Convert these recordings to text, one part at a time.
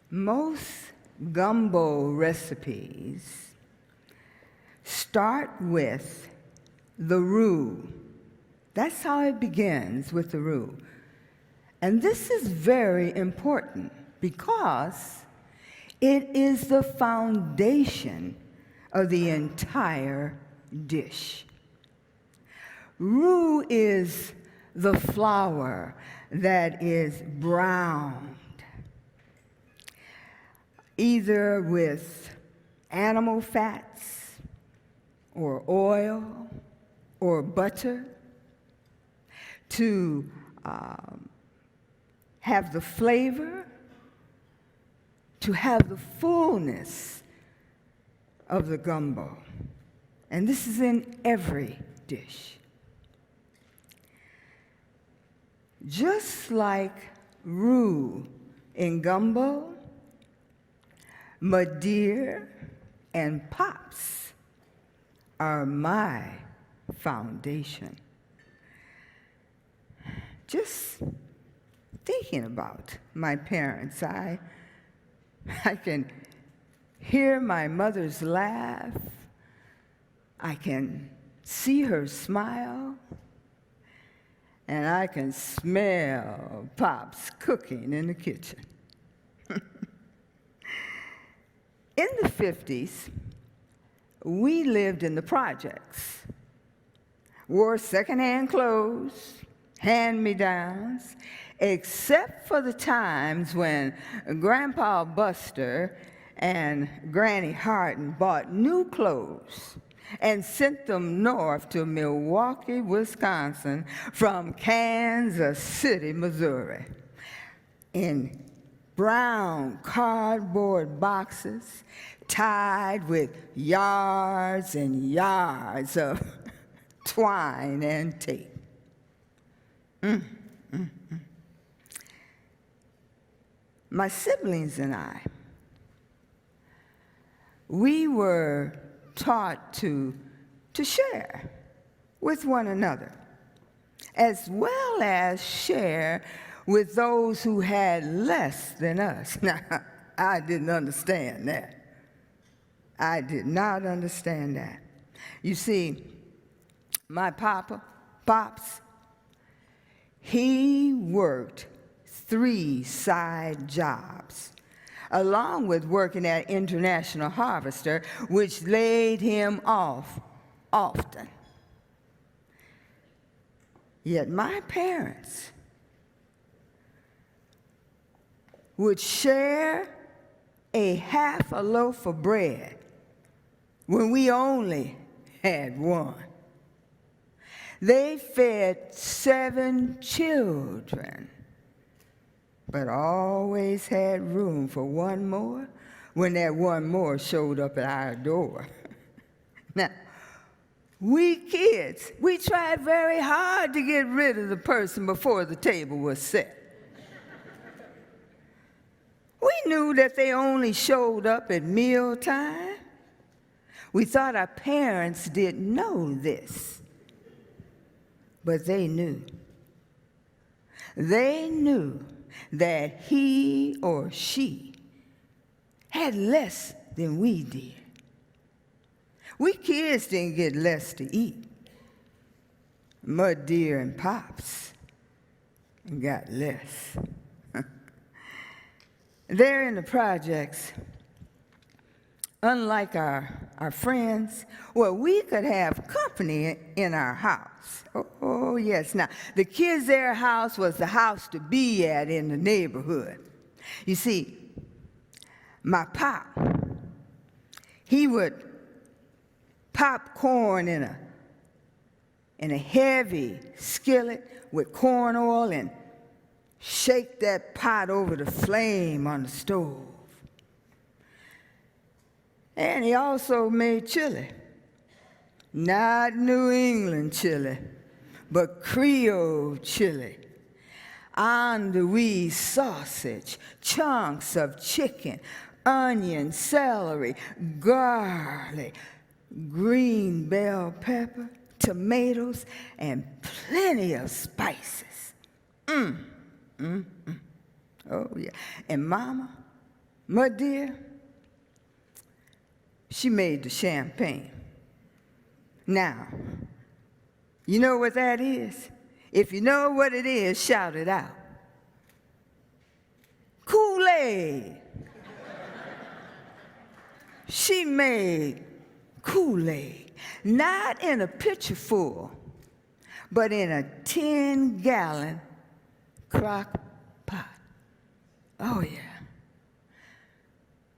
Most gumbo recipes start with the roux. That's how it begins, with the roux. And this is very important because it is the foundation of the entire dish. Roux is the flour that is browned, either with animal fats or oil or butter to have the flavor, to have the fullness of the gumbo. And this is in every dish. Just like roux in gumbo, Madeira and Pops are my foundation. Just thinking about my parents, I can hear my mother's laugh. I can see her smile. And I can smell Pops cooking in the kitchen. In the 50s, we lived in the projects, wore secondhand clothes, hand-me-downs, except for the times when Grandpa Buster and Granny Harden bought new clothes and sent them north to Milwaukee, Wisconsin from Kansas City, Missouri, in brown cardboard boxes tied with yards and yards of twine and tape. My siblings and I, we were taught to share with one another, as well as share with those who had less than us. Now, I didn't understand that. I did not understand that. You see, my Pops, he worked 3 side jobs, along with working at International Harvester, which laid him off often. Yet my parents would share a half a loaf of bread when we only had one. They fed 7 children, but always had room for one more when that one more showed up at our door. Now, we kids, we tried very hard to get rid of the person before the table was set. We knew that they only showed up at mealtime. We thought our parents didn't know this, but they knew. They knew that he or she had less than we did. We kids didn't get less to eat. Madeira and Pops got less. There in the projects, unlike our friends, well, we could have company in our house. Oh, yes. Now, the Quezaire house was the house to be at in the neighborhood. You see, my pop, he would pop corn in a heavy skillet with corn oil and shake that pot over the flame on the stove. And he also made chili. Not New England chili, but Creole chili. Andouille sausage, chunks of chicken, onion, celery, garlic, green bell pepper, tomatoes, and plenty of spices. Oh, yeah. And Mama, My dear, she made the champagne. Now, you know what that is? If you know what it is, shout it out. Kool-Aid. She made Kool-Aid, not in a pitcher full, but in a 10-gallon crock pot. Oh, yeah.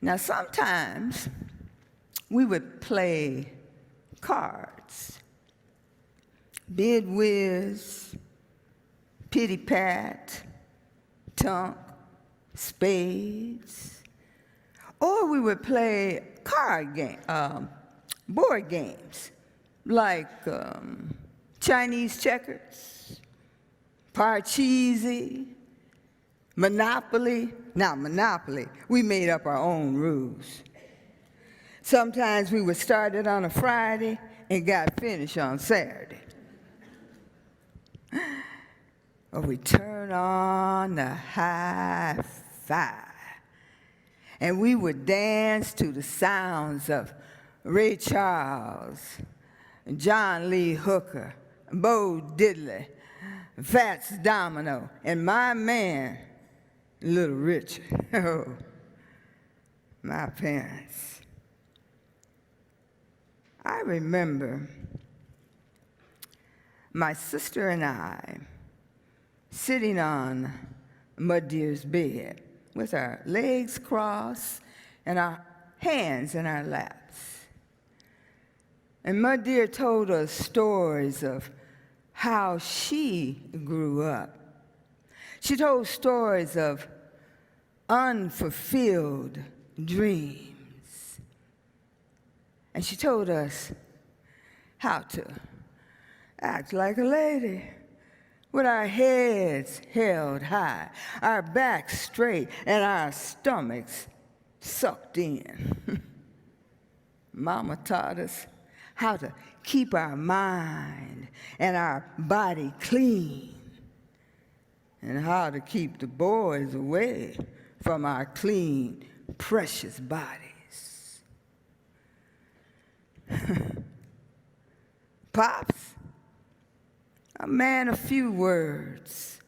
Now, sometimes we would play cards, bid whiz, pity pat, tunk, spades, or we would play board games like Chinese checkers, Parcheesi, Monopoly. Now, Monopoly, we made up our own rules. Sometimes we would start it on a Friday and got finished on Saturday. Or we turn on the hi-fi, and we would dance to the sounds of Ray Charles, John Lee Hooker, Bo Diddley, Fats Domino, and my man, Little Richard. Oh, my parents. I remember my sister and I sitting on my dear's bed with our legs crossed and our hands in our laps. And my dear told us stories of how she grew up. She told stories of unfulfilled dreams. And she told us how to act like a lady, with our heads held high, our backs straight, and our stomachs sucked in. Mama taught us how to keep our mind and our body clean, and how to keep the boys away from our clean, precious bodies. Pops, a man of few words,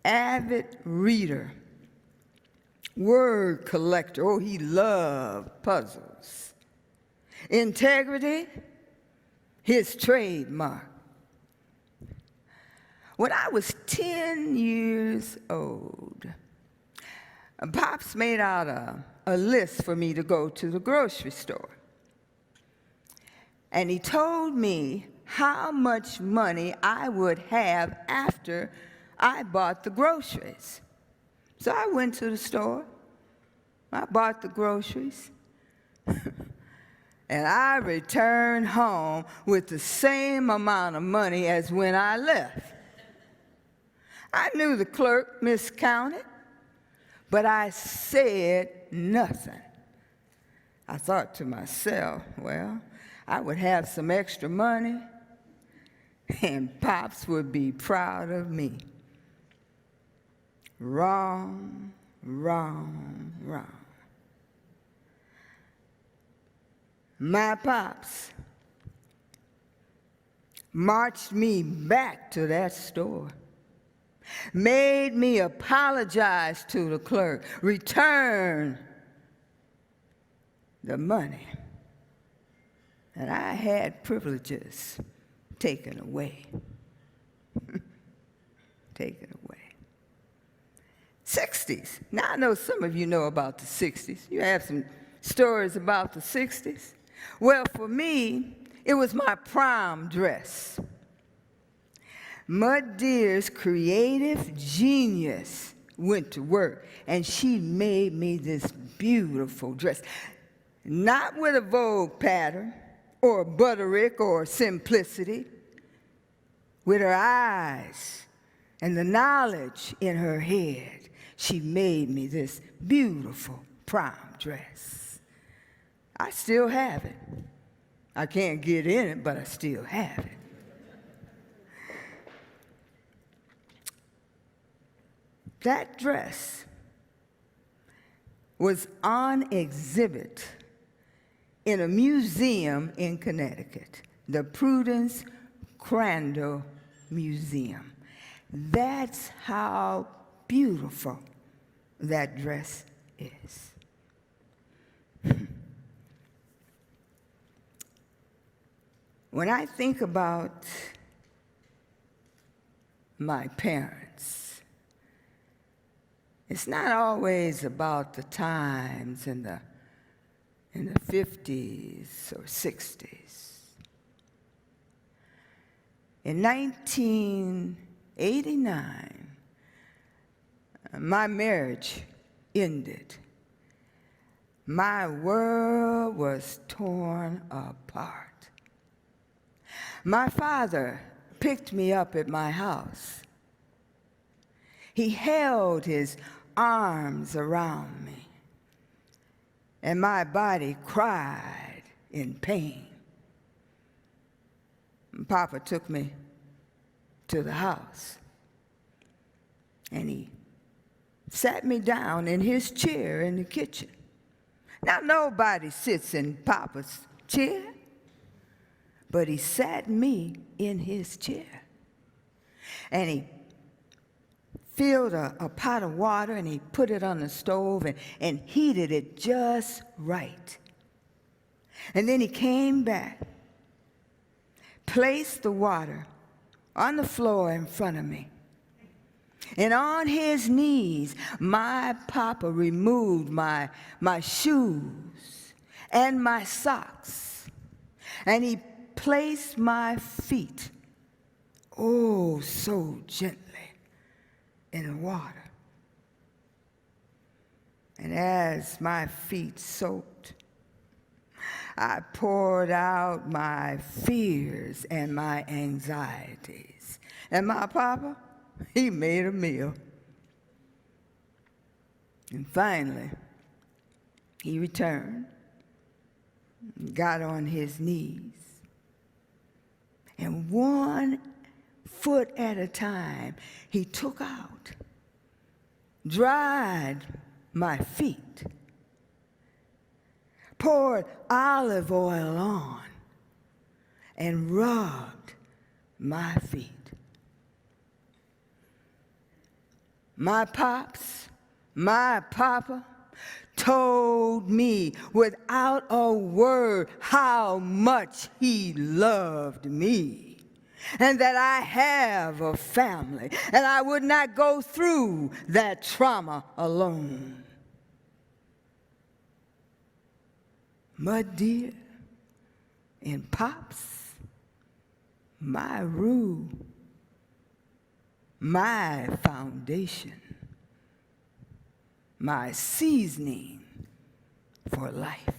avid reader, word collector. Oh, he loved puzzles. Integrity, his trademark. When I was 10 years old, Pops made out a list for me to go to the grocery store. And he told me how much money I would have after I bought the groceries. So I went to the store, I bought the groceries, and I returned home with the same amount of money as when I left. I knew the clerk miscounted, but I said nothing. I thought to myself, well, I would have some extra money, and Pops would be proud of me. Wrong, wrong, wrong. My Pops marched me back to that store, made me apologize to the clerk, return the money, and I had privileges taken away. Taken away. 60s. Now, I know some of you know about the 60s. You have some stories about the 60s. Well, for me, it was my prom dress. Mud Dear's creative genius went to work, and she made me this beautiful dress. Not with a Vogue pattern, or butterick, or simplicity. With her eyes and the knowledge in her head, she made me this beautiful prom dress. I still have it. I can't get in it, but I still have it. That dress was on exhibit in a museum in Connecticut, the Prudence Crandall Museum. That's how beautiful that dress is. When I think about my parents, it's not always about the times in the 50s or 60s. In 1989, my marriage ended. My world was torn apart. My father picked me up at my house. He held his arms around me, and my body cried in pain. Papa took me to the house, and he sat me down in his chair in the kitchen. Now, nobody sits in Papa's chair, but he sat me in his chair. And he filled a pot of water, and he put it on the stove and heated it just right. And then he came back, placed the water on the floor in front of me. And on his knees, my papa removed my shoes and my socks. And he placed my feet, oh, so gently, in the water. And as my feet soaked, I poured out my fears and my anxieties. And my papa, he made a meal. And finally, he returned, got on his knees, and one foot at a time, he took out, dried my feet, poured olive oil on, and rubbed my feet. My pops, my papa, told me without a word how much he loved me, and that I have a family, and I would not go through that trauma alone. But dear, in Pops, my Roux, my foundation, my seasoning for life.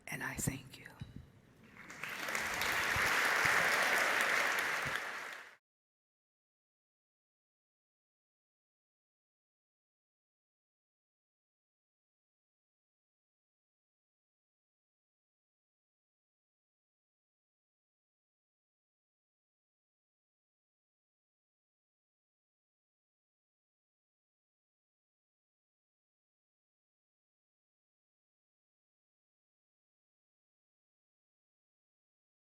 And I thank